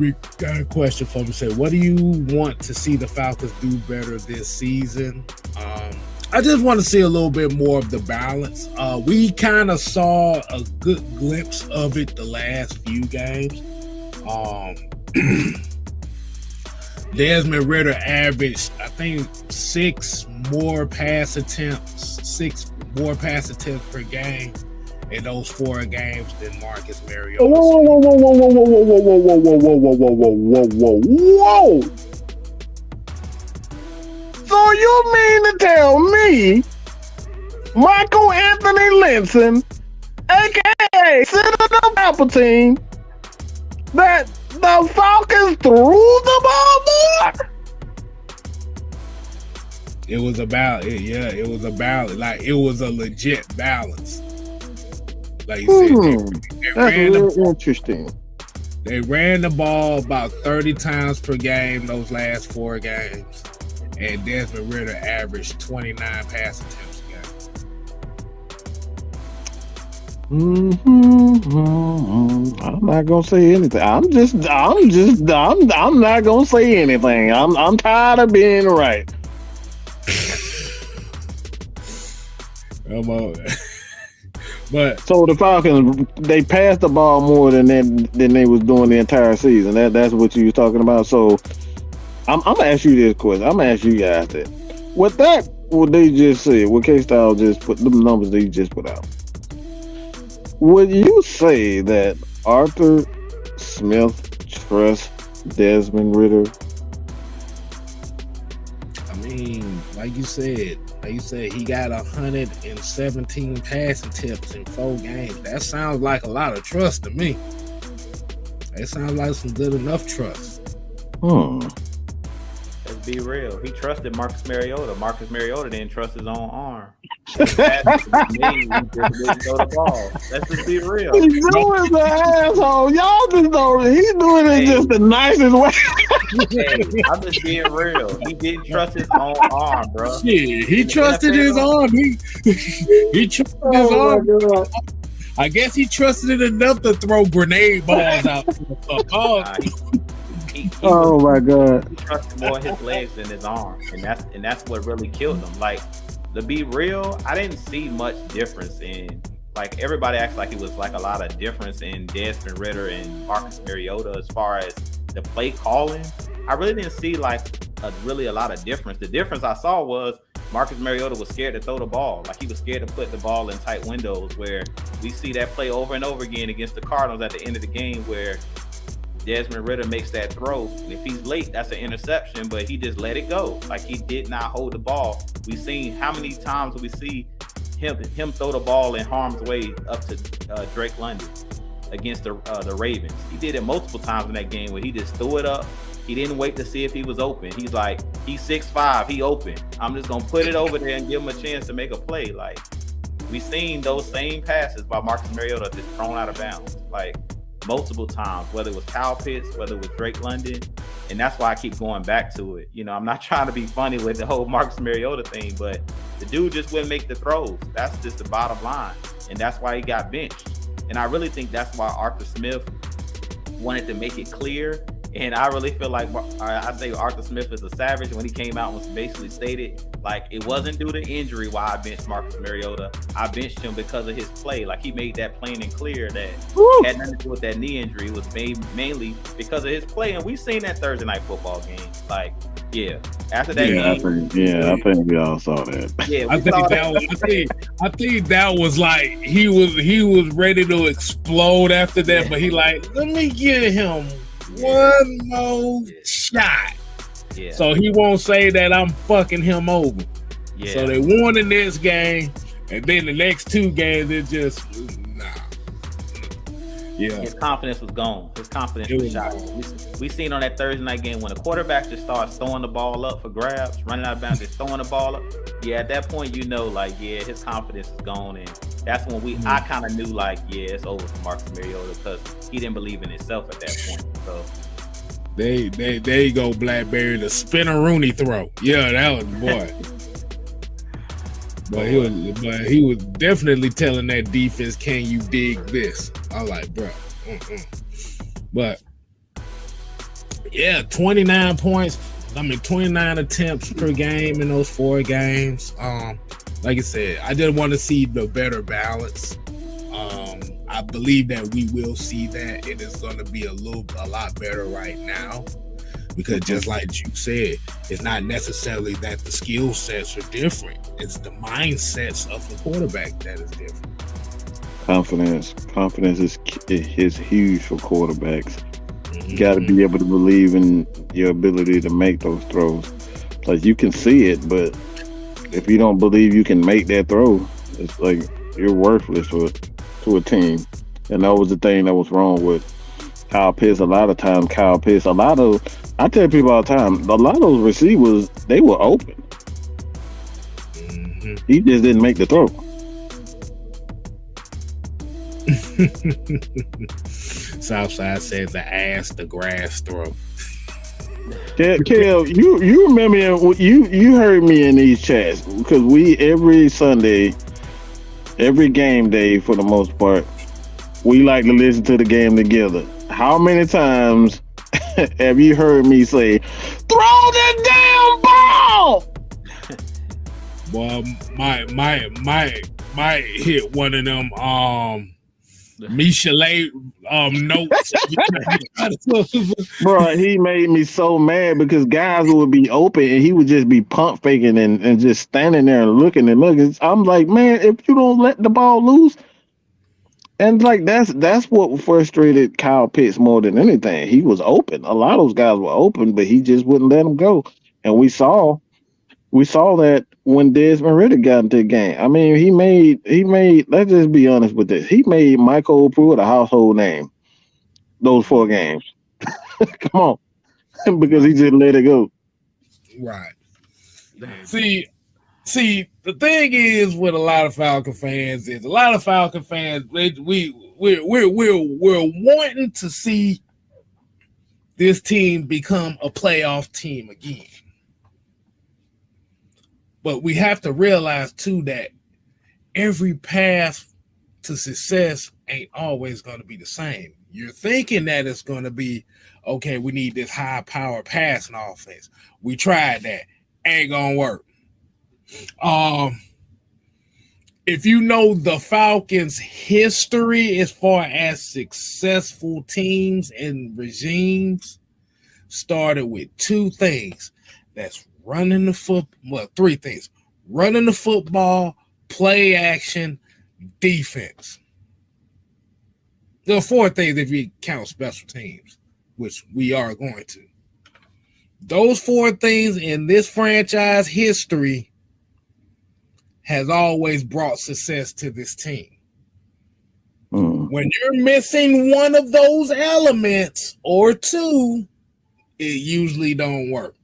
Jimmy got a question for me. Say, what do you want to see the Falcons do better this season? I just want to see a little bit more of the balance. We kind of saw a good glimpse of it the last few games. Desmond Ridder averaged, I think, 6 more pass attempts per game in those 4 games than Marcus Mariota. Whoa. So you mean to tell me Michael Anthony Linson, a.k.a. Senator Palpatine, that the Falcons threw the ball more? It was about it, yeah. It was about like it was a legit balance. Like you said, that's real interesting. They ran the ball about 30 times per game those last 4 games, and Desmond Ridder averaged 29 pass attempts a game. I'm not gonna say anything. I'm not gonna say anything. I'm tired of being right. Come on. But so the Falcons, they passed the ball more than they was doing the entire season. That's what you were talking about. So I'm gonna ask you this question. I'm gonna ask you guys that. What they just said, what K-Style just put, the numbers they just put out. Would you say that Arthur Smith trusts Desmond Ridder? I mean, like you said, he got 117 passing attempts in 4 games. That sounds like a lot of trust to me. That sounds like some good enough trust. Let's be real. He trusted Marcus Mariota. Marcus Mariota didn't trust his own arm. Let's just be real. He's doing the asshole. Y'all just don't. He's doing it just the nicest way. I'm just being real. He didn't trust his own arm, bro. Shit, he trusted his arm. He trusted his arm. I guess he trusted it enough to throw grenade balls out. Oh my God! He trusted more his legs than his arm, and that's what really killed him. Like, to be real, I didn't see much difference in, like, everybody acts like it was like a lot of difference in Desmond Ridder and Marcus Mariota as far as the play calling. I really didn't see like a lot of difference. The difference I saw was Marcus Mariota was scared to throw the ball. Like, he was scared to put the ball in tight windows, where we see that play over and over again against the Cardinals at the end of the game where Desmond Ridder makes that throw, and if he's late, that's an interception, but he just let it go. Like, he did not hold the ball. We've seen how many times we see him throw the ball in harm's way up to Drake London against the Ravens. He did it multiple times in that game where he just threw it up. He didn't wait to see if he was open. He's like, he's 6'5", he open. I'm just gonna put it over there and give him a chance to make a play. Like, we've seen those same passes by Marcus Mariota just thrown out of bounds. Like, multiple times, whether it was Kyle Pitts, whether it was Drake London, and that's why I keep going back to it. You know, I'm not trying to be funny with the whole Marcus Mariota thing, but the dude just wouldn't make the throws. That's just the bottom line, and that's why he got benched. And I really think that's why Arthur Smith wanted to make it clear. And I really feel like I say Arthur Smith is a savage when he came out and was basically stated, like, it wasn't due to injury why I benched Marcus Mariota. I benched him because of his play. Like, he made that plain and clear that it had nothing to do with that knee injury. It was mainly because of his play. And we've seen that Thursday night football game. Like, yeah, after that game. I think we all saw that. Yeah, I think that was like he was ready to explode after that, but he like, let me give him one more shot. Yeah. So he won't say that I'm fucking him over. Yeah. So they won in this game, and then the next 2 games, it just Yeah. His confidence was gone. His confidence was shot. We seen on that Thursday night game when a quarterback just starts throwing the ball up for grabs, running out of bounds, just throwing the ball up. Yeah, at that point, you know, like, yeah, his confidence is gone. And that's when I kind of knew, like, yeah, it's over for Marcus Mariota because he didn't believe in himself at that point. So there you go, Blackberry, the spin-a-rooney throw. Yeah, that was boy. But he was definitely telling that defense, "Can you dig this?" I like, bro. But Yeah, 29 points. 29 attempts per game in those 4 games. Like I said, I just want to see the better balance. I believe that we will see that. It is going to be a lot better right now, because just like you said, it's not necessarily that the skill sets are different. It's the mindsets of the quarterback that is different. Confidence is huge for quarterbacks. You got to be able to believe in your ability to make those throws. Like, you can see it, but if you don't believe you can make that throw, it's like you're worthless to a team. And that was the thing that was wrong with Kyle Pitts. A lot of times, I tell people all the time, a lot of those receivers, they were open. He just didn't make the throw. Southside says the ass, the grass throw. Kel, you remember you heard me in these chats, because we every Sunday, every game day for the most part, we like to listen to the game together. How many times have you heard me say, "Throw the damn ball"? Well, my hit one of them Michelet notes. Bro, he made me so mad, because guys would be open and he would just be pump faking and just standing there and looking. I'm like, man, if you don't let the ball loose. And like that's what frustrated Kyle Pitts more than anything. He was open. A lot of those guys were open, but he just wouldn't let them go. And we saw that when Desmond Ridder got into the game. I mean, he made. Let's just be honest with this. He made Michael Pruitt a household name. Those 4 games. Come on, because he just let it go. Right. See, the thing is with a lot of Falcon fans we're wanting to see this team become a playoff team again. But we have to realize too that every path to success ain't always going to be the same. You're thinking that it's going to be, okay, we need this high power passing offense. We tried that. Ain't going to work. If you know the Falcons' history as far as successful teams and regimes, started with 2 things. That's running the football. Well, 3 things: running the football, play action, defense. There are 4 things if you count special teams, which we are going to. Those 4 things in this franchise history has always brought success to this team. When you're missing one of those elements or 2, it usually don't work.